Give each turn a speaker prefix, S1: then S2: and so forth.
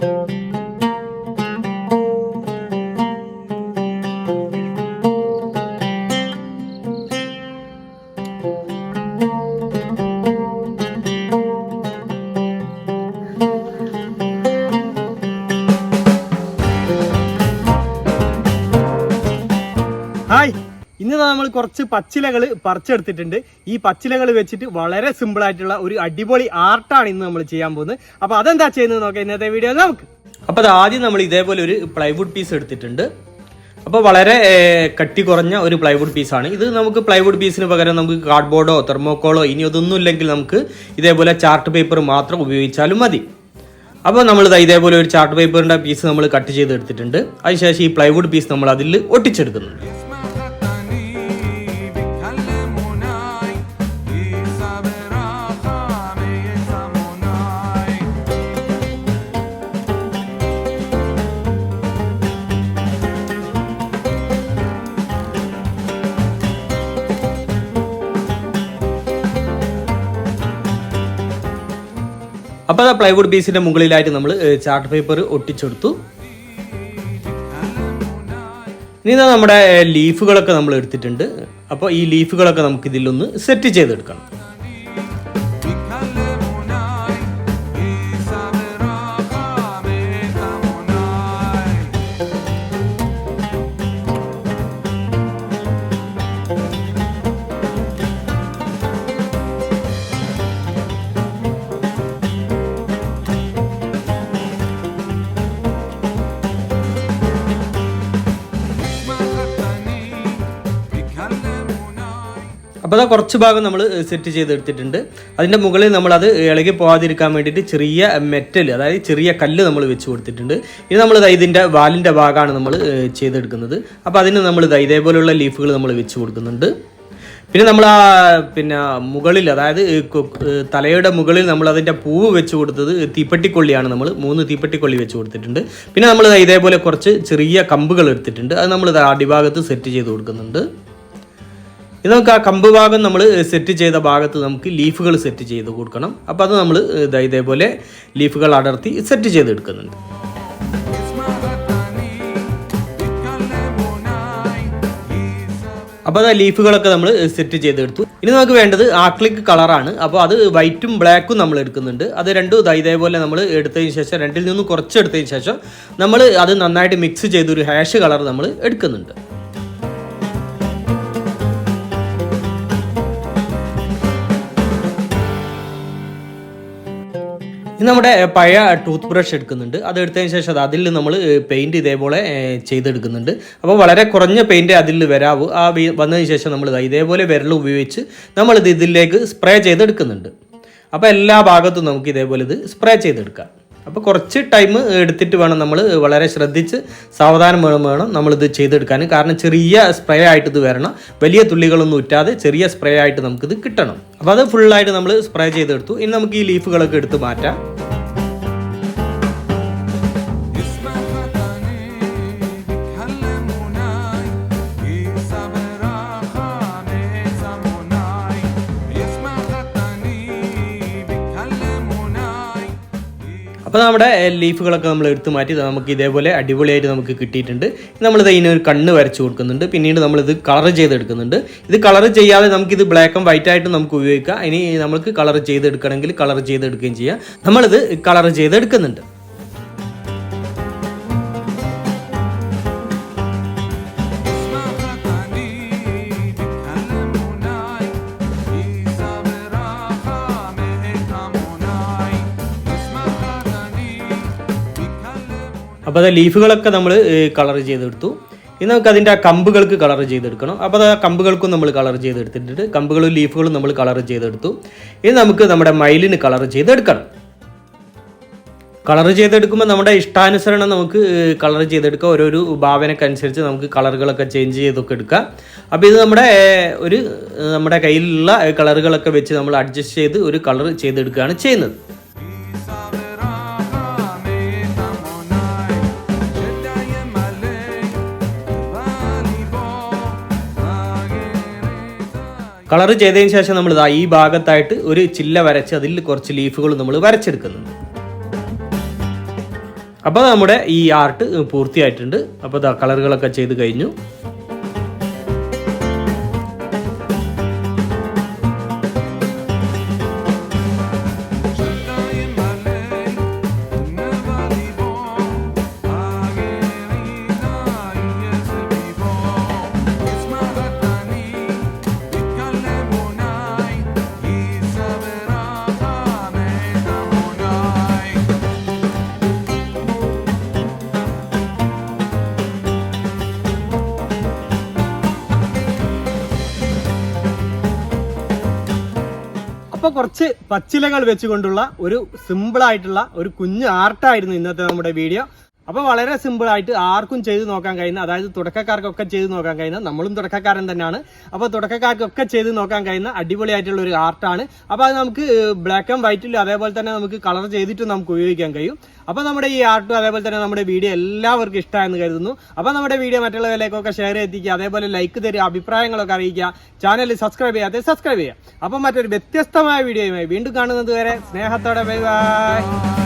S1: Hi, ഇന്ന് നമ്മൾ കുറച്ച് പച്ചിലകൾ പറിച്ചെടുത്തിട്ടുണ്ട്. ഈ പച്ചിലകൾ വെച്ചിട്ട് വളരെ സിമ്പിൾ ആയിട്ടുള്ള ഒരു അടിപൊളി ആർട്ടാണ് ഇന്ന് നമ്മൾ ചെയ്യാൻ പോകുന്നത്. അപ്പോൾ അതെന്താ ചെയ്യുന്നത് നോക്കാം ഇന്നത്തെ വീഡിയോ നമുക്ക്. അപ്പോൾ അത് ആദ്യം നമ്മൾ ഇതേപോലെ ഒരു പ്ലൈവുഡ് പീസ് എടുത്തിട്ടുണ്ട്. അപ്പോൾ വളരെ കട്ടി കുറഞ്ഞ ഒരു പ്ലൈവുഡ് പീസാണ് ഇത്. നമുക്ക് പ്ലൈവുഡ് പീസിന് പകരം നമുക്ക് കാർഡ്ബോർഡോ തെർമോക്കോളോ ഇനി അതൊന്നും ഇല്ലെങ്കിൽ നമുക്ക് ഇതേപോലെ ചാർട്ട് പേപ്പർ മാത്രം ഉപയോഗിച്ചാലും മതി. അപ്പോൾ നമ്മൾ ഇതേപോലെ ഒരു ചാർട്ട് പേപ്പറിൻ്റെ പീസ് നമ്മൾ കട്ട് ചെയ്തെടുത്തിട്ടുണ്ട്. അതിനുശേഷം ഈ പ്ലൈവുഡ് പീസ് നമ്മൾ അതിൽ ഒട്ടിച്ചെടുക്കുന്നുണ്ട്. അപ്പോൾ ആ പ്ലൈവുഡ് പീസിൻ്റെ മുകളിലായിട്ട് നമ്മൾ ചാർട്ട് പേപ്പർ ഒട്ടിച്ചെടുത്തു. ഇനി നമ്മുടെ ലീഫുകളൊക്കെ നമ്മൾ എടുത്തിട്ടുണ്ട്. അപ്പോൾ ഈ ലീഫുകളൊക്കെ നമുക്ക് ഇതിലൊന്ന് സെറ്റ് ചെയ്തെടുക്കണം. അപ്പോൾ അതാ കുറച്ച് ഭാഗം നമ്മൾ സെറ്റ് ചെയ്തെടുത്തിട്ടുണ്ട്. അതിൻ്റെ മുകളിൽ നമ്മളത് ഇളകി പോകാതിരിക്കാൻ വേണ്ടിയിട്ട് ചെറിയ മെറ്റൽ, അതായത് ചെറിയ കല്ല് നമ്മൾ വെച്ച് കൊടുത്തിട്ടുണ്ട്. ഇത് നമ്മൾ ഇതിൻ്റെ വാലിൻ്റെ ഭാഗമാണ് നമ്മൾ ചെയ്തെടുക്കുന്നത്. അപ്പോൾ അതിന് നമ്മൾ ഇതേപോലെയുള്ള ലീഫുകൾ നമ്മൾ വെച്ച് കൊടുക്കുന്നുണ്ട്. പിന്നെ നമ്മൾ മുകളിൽ, അതായത് തലയുടെ മുകളിൽ നമ്മൾ അതിൻ്റെ പൂവ് വെച്ച് കൊടുത്തത് തീപ്പെട്ടിക്കൊള്ളിയാണ്. നമ്മൾ 3 തീപ്പെട്ടിക്കൊള്ളി വെച്ച് കൊടുത്തിട്ടുണ്ട്. പിന്നെ നമ്മൾ ഇതേപോലെ കുറച്ച് ചെറിയ കമ്പുകൾ എടുത്തിട്ടുണ്ട്. അത് നമ്മൾ അടിഭാഗത്ത് സെറ്റ് ചെയ്ത് കൊടുക്കുന്നുണ്ട്. ഇത് നമുക്ക് ആ കമ്പ് ഭാഗം നമ്മൾ സെറ്റ് ചെയ്ത ഭാഗത്ത് നമുക്ക് ലീഫുകൾ സെറ്റ് ചെയ്ത് കൊടുക്കണം. അപ്പോൾ അത് നമ്മൾ ഇതേപോലെ ലീഫുകൾ അടർത്തി സെറ്റ് ചെയ്തെടുക്കുന്നുണ്ട്. അപ്പോൾ അത് ലീഫുകളൊക്കെ നമ്മൾ സെറ്റ് ചെയ്തെടുത്തു. ഇനി നമുക്ക് വേണ്ടത് ആക്രിലിക് കളറാണ്. അപ്പോൾ അത് വൈറ്റും ബ്ലാക്കും നമ്മൾ എടുക്കുന്നുണ്ട്. അത് രണ്ടും ഇതേപോലെ നമ്മൾ എടുത്തതിന് ശേഷം, രണ്ടിൽ നിന്നും കുറച്ച് എടുത്തതിന് ശേഷം നമ്മൾ അത് നന്നായിട്ട് മിക്സ് ചെയ്തൊരു ഹാഷ് കളർ നമ്മൾ എടുക്കുന്നുണ്ട്. നമ്മുടെ പഴയ ടൂത്ത് ബ്രഷ് എടുക്കുന്നുണ്ട്. അത് എടുത്തതിന് ശേഷം അതിൽ നമ്മൾ പെയിൻറ്റ് ഇതേപോലെ ചെയ്തെടുക്കുന്നുണ്ട്. അപ്പോൾ വളരെ കുറഞ്ഞ പെയിൻറ്റ് അതിൽ വരാവൂ. ആ വന്നതിന് ശേഷം നമ്മൾ ഇതേപോലെ വിരൽ ഉപയോഗിച്ച് നമ്മളിത് ഇതിലേക്ക് സ്പ്രേ ചെയ്തെടുക്കുന്നുണ്ട്. അപ്പോൾ എല്ലാ ഭാഗത്തും നമുക്ക് ഇതേപോലെ ഇത് സ്പ്രേ ചെയ്തെടുക്കാം. അപ്പോൾ കുറച്ച് ടൈം എടുത്തിട്ട് വേണം, നമ്മൾ വളരെ ശ്രദ്ധിച്ച് സാവധാനം വേണം നമ്മളിത് ചെയ്തെടുക്കാൻ. കാരണം ചെറിയ സ്പ്രേ ആയിട്ട് ഇത് വരണം. വലിയ തുള്ളികളൊന്നും ഉറ്റാതെ ചെറിയ സ്പ്രേ ആയിട്ട് നമുക്കിത് കിട്ടണം. അപ്പോൾ അത് ഫുള്ളായിട്ട് നമ്മൾ സ്പ്രേ ചെയ്തെടുത്തു. ഇനി നമുക്ക് ഈ ലീഫുകളൊക്കെ എടുത്ത് മാറ്റാം. അപ്പോൾ നമ്മുടെ ലീഫുകളൊക്കെ നമ്മൾ എടുത്ത് മാറ്റി നമുക്ക് ഇതേപോലെ അടിപൊളിയായിട്ട് നമുക്ക് കിട്ടിയിട്ടുണ്ട്. നമ്മളിത് ഇതിനൊരു കണ്ണ് വരച്ച് കൊടുക്കുന്നുണ്ട്. പിന്നീട് നമ്മളിത് കളർ ചെയ്തെടുക്കുന്നുണ്ട്. ഇത് കളർ ചെയ്യാതെ നമുക്കിത് ബ്ലാക്ക് ആൻഡ് വൈറ്റ് ആയിട്ട് നമുക്ക് ഉപയോഗിക്കാം. ഇനി നമുക്ക് കളർ ചെയ്തെടുക്കണമെങ്കിൽ കളർ ചെയ്തെടുക്കുകയും ചെയ്യാം. നമ്മളിത് കളർ ചെയ്തെടുക്കുന്നുണ്ട്. അപ്പോൾ അത് ലീഫുകളൊക്കെ നമ്മൾ കളർ ചെയ്തെടുത്തു. ഇനി നമുക്ക് അതിൻ്റെ കമ്പുകൾക്ക് കളർ ചെയ്തെടുക്കണം. അപ്പോൾ അത് കമ്പുകൾക്കും നമ്മൾ കളർ ചെയ്തെടുത്തിട്ടുണ്ട്. കമ്പുകളും ലീഫുകളും നമ്മൾ കളർ ചെയ്തെടുത്തു. ഇനി നമുക്ക് നമ്മുടെ മയിലിന് കളർ ചെയ്തെടുക്കണം. കളർ ചെയ്തെടുക്കുമ്പോൾ നമ്മുടെ ഇഷ്ടാനുസരണം നമുക്ക് കളർ ചെയ്തെടുക്കാം. ഓരോരു ഭാവനക്കനുസരിച്ച് നമുക്ക് കളറുകളൊക്കെ ചേഞ്ച് ചെയ്തൊക്കെ എടുക്കാം. അപ്പോൾ ഇത് നമ്മുടെ കയ്യിലുള്ള കളറുകളൊക്കെ വെച്ച് നമ്മൾ അഡ്ജസ്റ്റ് ചെയ്ത് ഒരു കളർ ചെയ്തെടുക്കുകയാണ് ചെയ്യുന്നത്. കളർ ചെയ്തതിന് ശേഷം നമ്മൾ ഈ ഭാഗത്തായിട്ട് ഒരു ചില്ല വരച്ച് അതിൽ കുറച്ച് ലീഫുകൾ നമ്മൾ വരച്ചെടുക്കുന്നുണ്ട്. അപ്പോൾ നമ്മുടെ ഈ ആർട്ട് പൂർത്തിയായിട്ടുണ്ട്. അപ്പോൾ കളറുകളൊക്കെ ചെയ്ത് കഴിഞ്ഞു. അപ്പോൾ കുറച്ച് പച്ചിലകൾ വെച്ചുകൊണ്ടുള്ള ഒരു സിമ്പിളായിട്ടുള്ള ഒരു കുഞ്ഞു ആർട്ടായിരുന്നു ഇന്നത്തെ നമ്മുടെ വീഡിയോ. അപ്പോൾ വളരെ സിമ്പിളായിട്ട് ആർക്കും ചെയ്ത് നോക്കാൻ കഴിയുന്ന, അതായത് തുടക്കക്കാർക്കൊക്കെ ചെയ്ത് നോക്കാൻ കഴിയുന്ന, നമ്മളും തുടക്കക്കാരൻ തന്നെയാണ്, അപ്പോൾ തുടക്കക്കാർക്കൊക്കെ ചെയ്ത് നോക്കാൻ കഴിയുന്ന അടിപൊളിയായിട്ടുള്ള ഒരു ആർട്ടാണ്. അപ്പോൾ അത് നമുക്ക് ബ്ലാക്ക് ആൻഡ് വൈറ്റിലും അതേപോലെ തന്നെ നമുക്ക് കളർ ചെയ്തിട്ടും നമുക്ക് ഉപയോഗിക്കാൻ കഴിയും. അപ്പോൾ നമ്മുടെ ഈ ആർട്ടും അതേപോലെ തന്നെ നമ്മുടെ വീഡിയോ എല്ലാവർക്കും ഇഷ്ടമായെന്ന് കരുതുന്നു. അപ്പോൾ നമ്മുടെ വീഡിയോ മറ്റുള്ളവരിലേക്കൊക്കെ ഷെയർ ചെയ്തിരിക്കുക, അതേപോലെ ലൈക്ക് തരിക, അഭിപ്രായങ്ങളൊക്കെ അറിയിക്കുക, ചാനൽ സബ്സ്ക്രൈബ് ചെയ്യാതെ സബ്സ്ക്രൈബ് ചെയ്യുക. അപ്പോൾ മറ്റൊരു വ്യത്യസ്തമായ വീഡിയോയുമായി വീണ്ടും കാണുന്നത് വരെ സ്നേഹത്തോടെ ബൈ ബൈ.